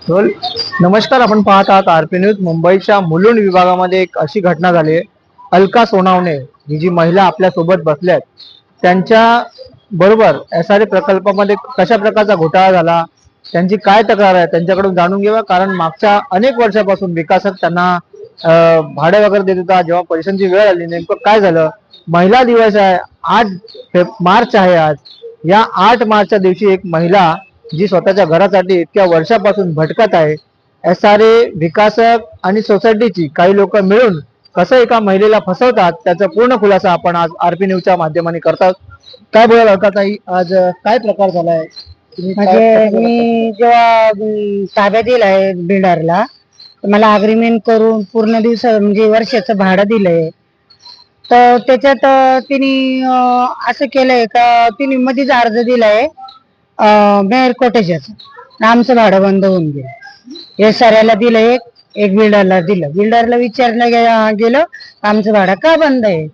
बोल. नमस्कार, आपण पाहत आहात आरपी न्यूज. मुंबईच्या मुलुंड विभागामध्ये एक अशी घटना झाली आहे. अलका सोनावणे ही जी महिला आपल्या सोबत बसल्यात, त्यांच्या बरोबर SRA प्रकल्पामध्ये कशा प्रकारचा घोटाळा झाला, त्यांची काय तक्रार आहे त्यांच्याकडून जाणून घेऊया. कारण मागच्या अनेक वर्षापासून विकासक त्यांना भाडे वगैरे देत होता. जेव्हा पैशांची वेळ आली, नेमकं काय झालं. महिला दिवस आहे, 8 मार्च आहे आज. या 8 मार्चच्या दिवशी एक महिला जी स्वतःच्या घरासाठी इतक्या वर्षापासून भटकत आहे, SRA विकासक आणि सोसायटीची काही लोक मिळून कसं एका महिलेला फसवतात, त्याचा पूर्ण खुलासा आपण आज आरपी न्यूजच्या माध्यमाने करतात. काय बोलाल अलकाताई, आज काय प्रकार झालाय? म्हणजे मी जेव्हा ताब्यात दिलाय बिल्डरला, मला अग्रीमेंट करून पूर्ण दिवस म्हणजे वर्षाचं भाडं दिलंय. तर त्याच्यात तिने असं केलंय का तिने मध्येच अर्ज दिलाय मेयर कोटेजाचं, आमचं भाडं बंद होऊन गेलं. हे साऱ्याला दिलं, एक बिल्डरला दिलं. बिल्डरला विचारलं गेलं आमचं भाडं का बंद आहे.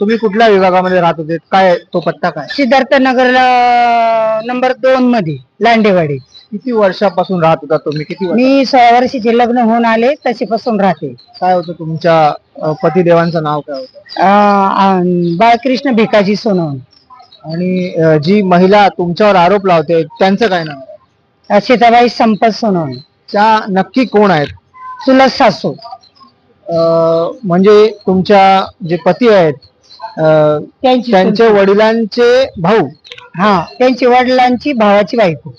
तुम्ही कुठल्या विभागामध्ये राहत होते, काय तो पत्ता काय? सिद्धार्थ नगरला नंबर 2 मध्ये लांडेवाडी. किती वर्षापासून राहत होता तुम्ही? किती वर्ष? मी 6 वर्षाचे लग्न होऊन आले तशीपासून राहते. काय होतं तुमच्या पतिदेवांचं नाव काय होतं? बाळकृष्ण भिकाजी सोनवणे. आणि जी महिला तुमच्यावर आरोप लावते त्यांचं काय नाव? सीताबाई संपत सोनवणे. त्या नक्की कोण आहेत? चुलत सासू. म्हणजे तुमच्या जे पती आहेत त्यांचे वडिलांचे भाऊ? हा, त्यांची वडिलांची भावाची बायको.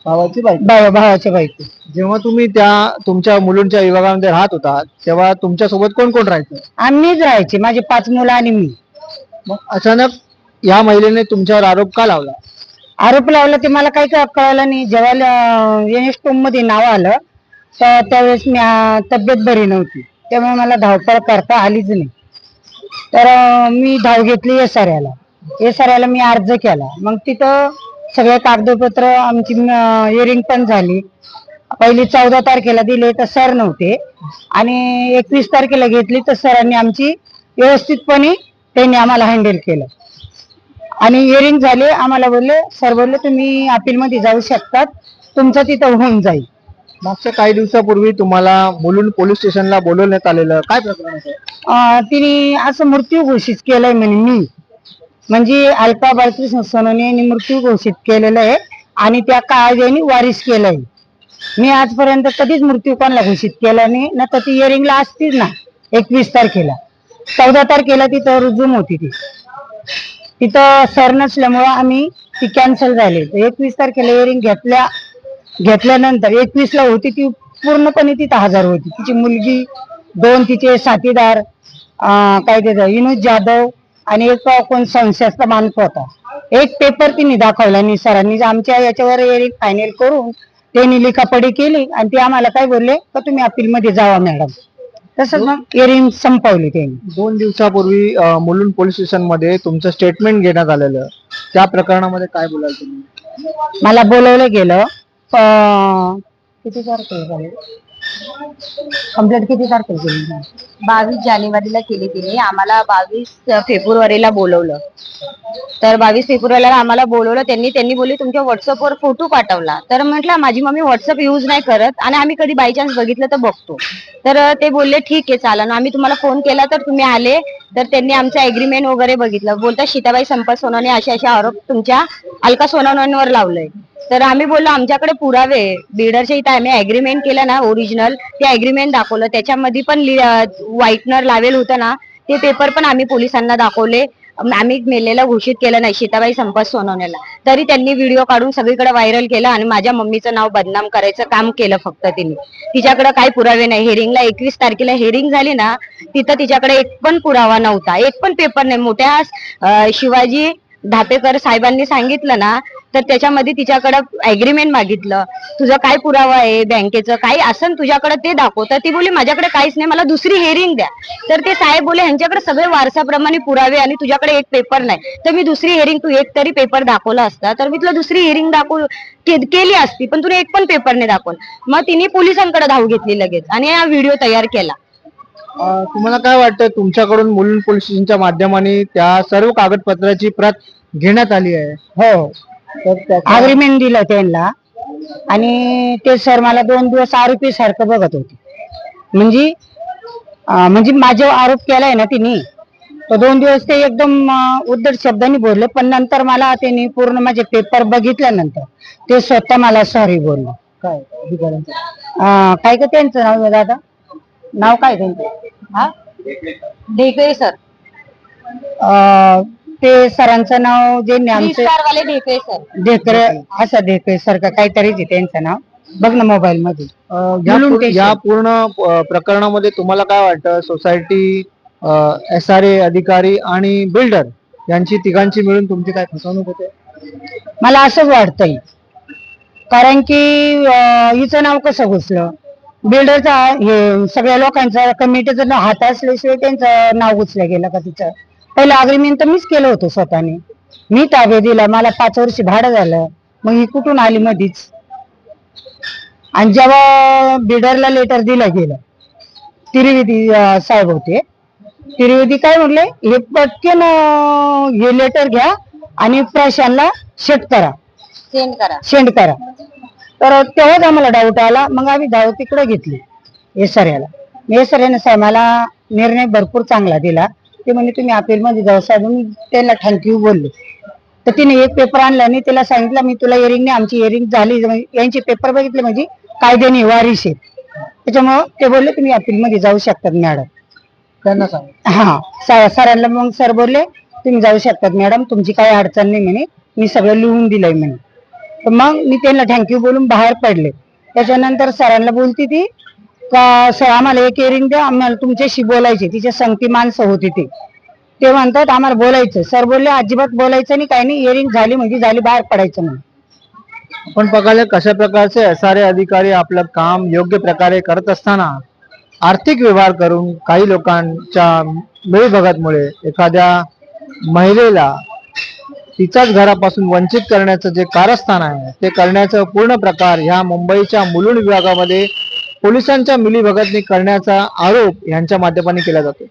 भावाची बायको? भावाची बायको. जेव्हा तुम्ही तुमच्या मुलींच्या विभागामध्ये राहत होता, तेव्हा तुमच्या सोबत कोण कोण राहायचं? आम्हीच राहायचे, माझे 5 मुलं आणि मी. मग अचानक या महिलेने तुमच्यावर आरोप का लावला? आरोप लावला ते मला काही कळलं नाही. जेव्हा NS मध्ये नाव आलं तर त्यावेळेस मी तब्येत बरी नव्हती, त्यामुळे मला धावपळ करता आलीच नाही. तर मी धाव घेतली SRAला मी अर्ज केला. मग तिथं सगळे कागदपत्र, आमची हिअरिंग पण झाली. पहिली 14 तारखेला दिले तर सर नव्हते, आणि 21 तारखेला घेतली तर सरांनी आमची व्यवस्थितपणे त्यांनी आम्हाला हँडल केलं. आणि हिअरिंग झाले, आम्हाला सर बोलले तुम्ही अपील मध्ये जाऊ शकतात, तुमचं तिथं होऊन जाईल. मागच्या काही दिवसापूर्वी तुम्हाला मुलुंड पोलीस स्टेशनला बोलवण्यात आलेलं, काय प्रकरण आहे? तिने असं मृत्यू घोषित केलंय म्हणे. म्हणजे अलका बाळकृष्ण सोनवणे यांनी मृत्यू घोषित केलेलं आहे आणि त्या कायद्याने वारीस केलंय. मी आजपर्यंत कधीच मृत्यू कोणाला घोषित केला नाही ना. तर ती हिअरिंगला असतीच ना 21 तारखेला. 14 तारखेला तिथं रुजूम होती, तिथं सर नसल्यामुळं आम्ही ती कॅन्सल झाली. 21 तारखेला हिअरिंग घेतल्यानंतर 21 ला होती ती पूर्णपणे तिथं हजर होती. तिची मुलगी, 2 तिचे साथीदार, काय त्याचं विनोद जाधव, आणि एक कोण संशयाचा माणूस होता. एक पेपर तिने दाखवला नाही सरांनी. आमच्या याच्यावर हिअरिंग फायनल करून त्यांनी लिखापडी केली आणि ते आम्हाला काय बोलले का तुम्ही अपील मध्ये जावा मॅडम. तसंच मग हिअरिंग संपवली त्यांनी. 2 दिवसापूर्वी मुलुंड पोलीस स्टेशन मध्ये तुमचं स्टेटमेंट घेण्यात आलेलं, त्या प्रकरणामध्ये काय बोलाल तुम्ही? मला बोलवलं गेलं. किती तारखेला कंप्लेंट किती तारखेला केली? 22 जानेवारीला केली तिने. आम्हाला 22 फेब्रुवारीला बोलवलं. तर 22 फेब्रुवारीला आम्हाला बोलवलं त्यांनी बोलली तुमच्या व्हॉट्सअपवर फोटो पाठवला. तर म्हटलं माझी मम्मी व्हॉट्सअप यूज नाही करत आणि आम्ही कधी बाय चान्स बघितलं तर बघतो. तर ते बोलले ठीक आहे चालेल, आम्ही तुम्हाला फोन केला तर तुम्ही आले. तर त्यांनी आमचं एग्रीमेंट वगैरे बघितलं. बोलतात सीताबाई संपत सोनवणे असे आरोप तुमच्या अलका सोनवणेंवर लावलंय. तर आम्ही बोललो आमच्याकडे पुरावे, बिल्डरच्या इथे आम्ही अग्रीमेंट केलं ना ओरिजिनल, ते अग्रीमेंट दाखवलं. त्याच्यामध्ये पण व्हाईटनर लावेल होतं ना, ते पेपर पण आम्ही पोलिसांना दाखवले. आम्ही मेलेलं घोषित केलं नाही सीताबाई संपत सोनवणेला. तरी त्यांनी व्हिडिओ काढून सगळीकडे व्हायरल केलं आणि माझ्या मम्मीचं नाव बदनाम करायचं काम केलं फक्त तिने. तिच्याकडे काही पुरावे नाही. हिअरिंगला 21 तारखेला हिअरिंग झाली ना, तिथं तिच्याकडे एक पण पुरावा नव्हता, एक पण पेपर नाही. मोठ्या शिवाजी धापेकर साहेबांनी सांगितलं ना, तर त्याच्यामध्ये तिच्याकडे अग्रीमेंट मागितलं. तुझं काय पुरावा आहे बँकेचं, काही असं तुझ्याकडे ते दाखव. तर ती बोलली माझ्याकडे काहीच नाही, मला दुसरी हिअरिंग द्या. तर ते साहेब बोले ह्यांच्याकडे सगळे वारसाप्रमाणे पुरावे आणि तुझ्याकडे एक पेपर नाही. तर मी दुसरी हिअरिंग, तू एक तरी पेपर दाखवला असता तर मी तुला दुसरी हिअरिंग केली असती, पण तुला एक पण पेपर नाही दाखवलं. मग तिने पोलिसांकडे धाव घेतली लगेच आणि हा व्हिडिओ तयार केला. तुम्हाला काय वाटतं, तुमच्याकडून मुलुंड पोलीस स्टेशनच्या माध्यमाने त्या सर्व कागदपत्राची प्रत घेण्यात आली आहे? हो, अग्रीमेंट दिलं त्यांना. आणि ते सर मला 2 दिवस आरोपी सारखं बघत होते. म्हणजे माझ्यावर आरोप केलाय ना तिने, तर 2 दिवस ते एकदम उद्धट शब्दांनी बोलले. पण नंतर मला त्यांनी पूर्ण माझे पेपर बघितल्यानंतर ते स्वतः मला सॉरी बोलले. काय अधिकाऱ्यांचं? काय का त्यांचं नाव आहे दादा, नाव काय त्यांचं? हा, ढेकळे सर, ते सरांचं नाव जे आमचे वाले ढेकळे सर. ढेकरे, असं ढेकरे सर का काहीतरीच आहे त्यांचं नाव, बघ ना मोबाईल मध्ये. या पूर्ण प्रकरणामध्ये तुम्हाला काय वाटतं? सोसायटी, SRA अधिकारी आणि बिल्डर यांची तिघांची मिळून तुमची काय फसवणूक होते? मला असंच वाटतंय, कारण की हिचं नाव कसं घुसलं, बिल्डरचा, हे सगळ्या लोकांचा कमिटीचं हात असल्याशिवाय त्यांचं नाव घुसलं गेलं का? तिचं पहिलं अग्रीमेंट तर मीच केलं होतं स्वतःने, मी ताब्यात दिला, मला 5 वर्ष भाडं झालं, मग ही कुठून आली मधीच? आणि जेव्हा बिल्डरला लेटर दिलं गेलं, त्रिवेदी साहेब होते, त्रिवेदी काय म्हणले, हे पटकन हे लेटर घ्या आणि प्रशासनला सेंड करा. तर तेव्हाच आम्हाला डाऊट आला. मग आम्ही धाव तिकडे घेतली एसआरएला. एसआरएने साहेबाला निर्णय भरपूर चांगला दिला. ते म्हणजे तुम्ही अपील मध्ये जाऊ साहेब, मी त्याला थँक्यू बोलले. तर तिने एक पेपर आणला आणि त्याला सांगितलं, मी तुला हिअरिंग नाही, आमची हिअरिंग झाली, यांचे पेपर बघितले म्हणजे कायद्याने वारीस आहेत, त्याच्यामुळं ते बोलले तुम्ही अपील मध्ये जाऊ शकतात मॅडम. त्यांना सांग. हा, सरांना मग सर बोलले तुम्ही जाऊ शकतात मॅडम, तुमची काही अडचण नाही म्हणे, मी सगळं लिहून दिलंय म्हणे. तर मग मी त्यांना थँक्यू बोलून बाहेर पडले. त्याच्यानंतर सरांना बोलती ती का, सर आम्हाला एक हिअरिंग द्या, आम्हाला तुमच्याशी बोलायचे. तिच्या संगती माणसं होती ते म्हणतात आम्हाला बोलायचं. सर बोलले अजिबात बोलायचं नाही, काही नाही, हिअरिंग झाली म्हणजे झाली, बाहेर पडायचं म्हणून. आपण बघायला कशा प्रकारचे SRA अधिकारी आपलं काम योग्य प्रकारे करत असताना आर्थिक व्यवहार करून काही लोकांच्या मिळभगतमुळे एखाद्या महिलेला तिच्याच घरापासून वंचित करण्याचं जे कारस्थान आहे ते करण्याचं पूर्ण प्रकार ह्या मुंबईच्या मुलुंड विभागामध्ये पोलिसांच्या मिलीभगतने करण्याचा आरोप यांच्या माध्यमाने केला जातो.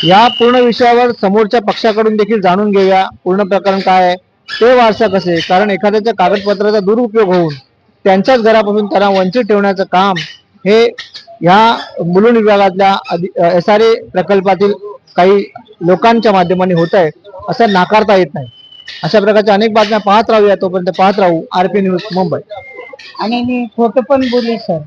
या पूर्ण विषयावर समोरच्या पक्षाकडून देखील जाणून घेऊया पूर्ण प्रकरण काय आहे, ते वारसा कसे, कारण एखाद्याच्या कागदपत्राचा दुरुपयोग होऊन त्यांच्याच घरापासून त्यांना वंचित ठेवण्याचं काम हे या मुलुंड विभागातल्या SRA प्रकल्पातील काही लोकांच्या माध्यमाने होत आहे असं नाकारता येत नाही. अशा प्रकारच्या अनेक बातम्या पाहत राहूया, तोपर्यंत पाहत राहू RP न्यूज मुंबई. आणि मी खोटं पण बोलले सर.